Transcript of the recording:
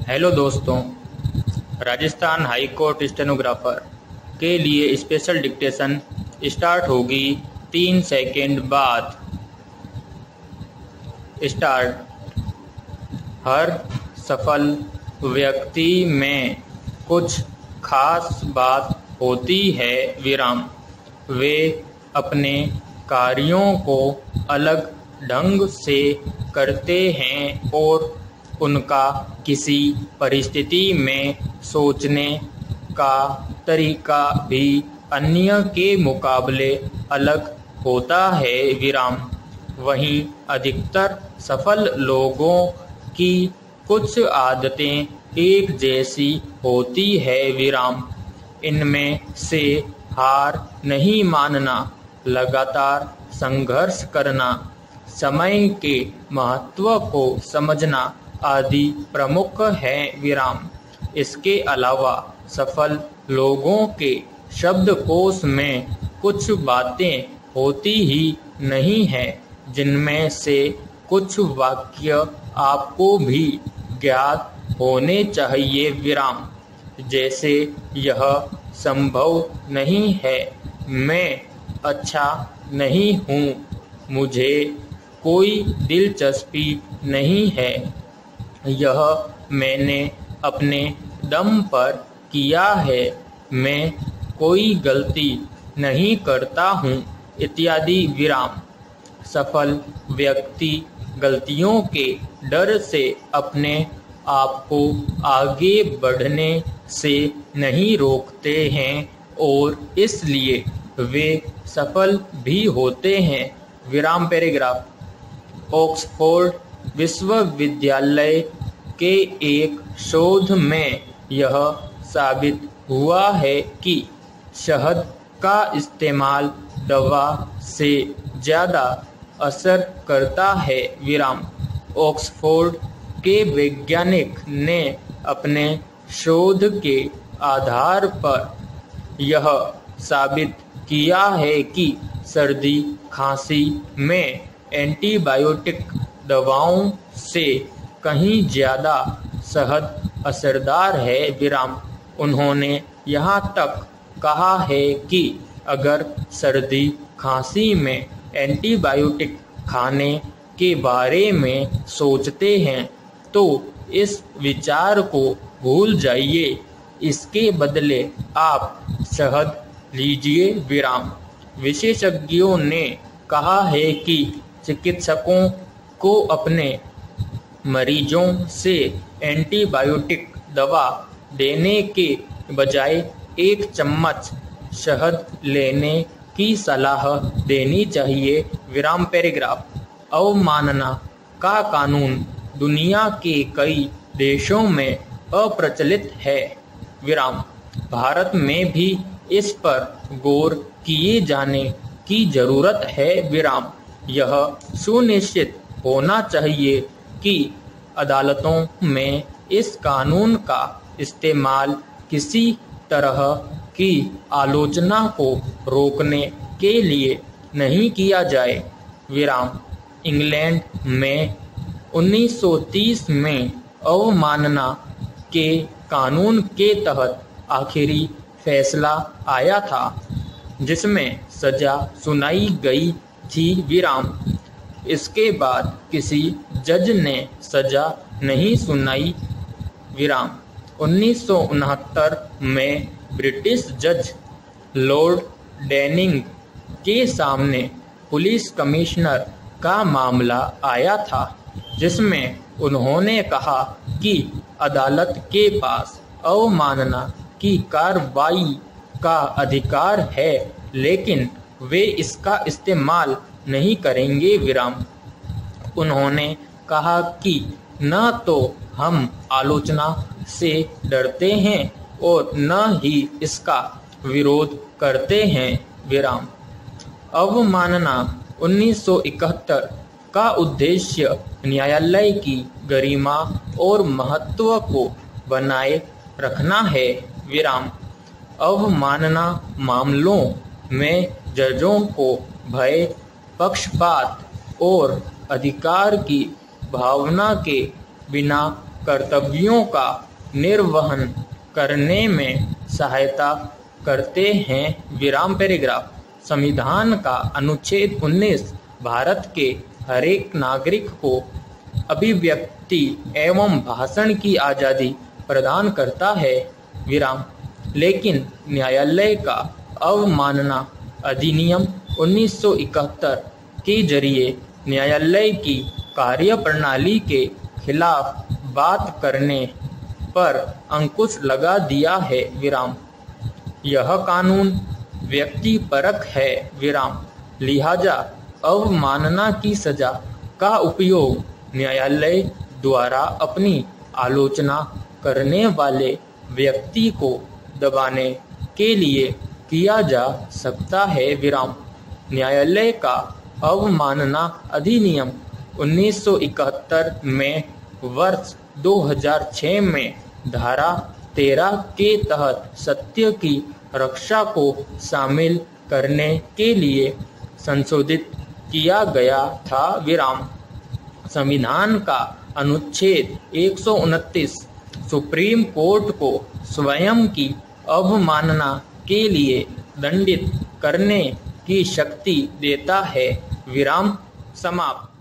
Hello दोस्तों, Rajasthan high court stenographer के लिए स्पेशल डिक्टेशन स्टार्ट होगी 3 सेकंड बाद। स्टार्ट। हर सफल व्यक्ति में कुछ खास बात होती है विराम। वे अपने कार्यों को अलग ढंग से करते हैं और उनका किसी परिस्थिति में सोचने का तरीका भी अन्य के मुकाबले अलग होता है विराम। वहीं अधिकतर सफल लोगों की कुछ आदतें एक जैसी होती है विराम। इनमें से हार नहीं मानना, लगातार संघर्ष करना, समय के महत्व को समझना आदि प्रमुख है विराम। इसके अलावा सफल लोगों के शब्दकोश में कुछ बातें होती ही नहीं हैं, जिनमें से कुछ वाक्य आपको भी ज्ञात होने चाहिए विराम। जैसे यह संभव नहीं है, मैं अच्छा नहीं हूँ, मुझे कोई दिलचस्पी नहीं है, यह मैंने अपने दम पर किया है, मैं कोई गलती नहीं करता हूँ इत्यादि विराम। सफल व्यक्ति गलतियों के डर से अपने आप को आगे बढ़ने से नहीं रोकते हैं और इसलिए वे सफल भी होते हैं विराम। पैराग्राफ। ऑक्सफोर्ड विश्वविद्यालय के एक शोध में यह साबित हुआ है कि शहद का इस्तेमाल दवा से ज़्यादा असर करता है विराम। ऑक्सफोर्ड के वैज्ञानिक ने अपने शोध के आधार पर यह साबित किया है कि सर्दी खांसी में एंटीबायोटिक दवाओं से कहीं ज़्यादा शहद असरदार है विराम। उन्होंने यहाँ तक कहा है कि अगर सर्दी खांसी में एंटीबायोटिक खाने के बारे में सोचते हैं तो इस विचार को भूल जाइए, इसके बदले आप शहद लीजिए विराम। विशेषज्ञों ने कहा है कि चिकित्सकों को अपने मरीजों से एंटीबायोटिक दवा देने के बजाय 1 चम्मच शहद लेने की सलाह देनी चाहिए विराम। पैराग्राफ। अवमानना का कानून दुनिया के कई देशों में अप्रचलित है विराम। भारत में भी इस पर गौर किए जाने की जरूरत है विराम। यह सुनिश्चित होना चाहिए कि अदालतों में इस कानून का इस्तेमाल किसी तरह की आलोचना को रोकने के लिए नहीं किया जाए विराम। इंग्लैंड में 1930 में अवमानना के कानून के तहत आखिरी फैसला आया था, जिसमें सजा सुनाई गई थी विराम। इसके बाद किसी जज ने सजा नहीं सुनाई विराम। 1969 में ब्रिटिश जज लॉर्ड डैनिंग के सामने पुलिस कमिश्नर का मामला आया था, जिसमें उन्होंने कहा कि अदालत के पास अवमानना की कार्रवाई का अधिकार है, लेकिन वे इसका इस्तेमाल नहीं करेंगे विराम। उन्होंने कहा कि न तो हम आलोचना से डरते हैं और न ही इसका विरोध करते हैं विराम। अवमानना 1971 का उद्देश्य न्यायालय की गरिमा और महत्व को बनाए रखना है विराम। अवमानना मामलों में जजों को भय, पक्षपात और अधिकार की भावना के बिना कर्तव्यों का निर्वहन करने में सहायता करते हैं। विराम पैराग्राफ। संविधान का अनुच्छेद 19 भारत के हरेक नागरिक को अभिव्यक्ति एवं भाषण की आज़ादी प्रदान करता है। विराम। लेकिन न्यायालय का अवमानना अधिनियम 1971 के जरिए न्यायालय की कार्यप्रणाली के खिलाफ बात करने पर अंकुश लगा दिया है। विराम। यह कानून व्यक्तिपरक है। विराम। लिहाजा अवमानना की सजा का उपयोग न्यायालय द्वारा अपनी आलोचना करने वाले व्यक्ति को दबाने के लिए किया जा सकता है। विराम। न्यायालय का अवमानना अधिनियम 1971 में वर्ष 2006 में धारा 13 के तहत सत्य की रक्षा को शामिल करने के लिए संशोधित किया गया था। विराम। संविधान का अनुच्छेद 129 सुप्रीम कोर्ट को स्वयं की अवमानना के लिए दंडित करने की शक्ति देता है। विराम समाप्त।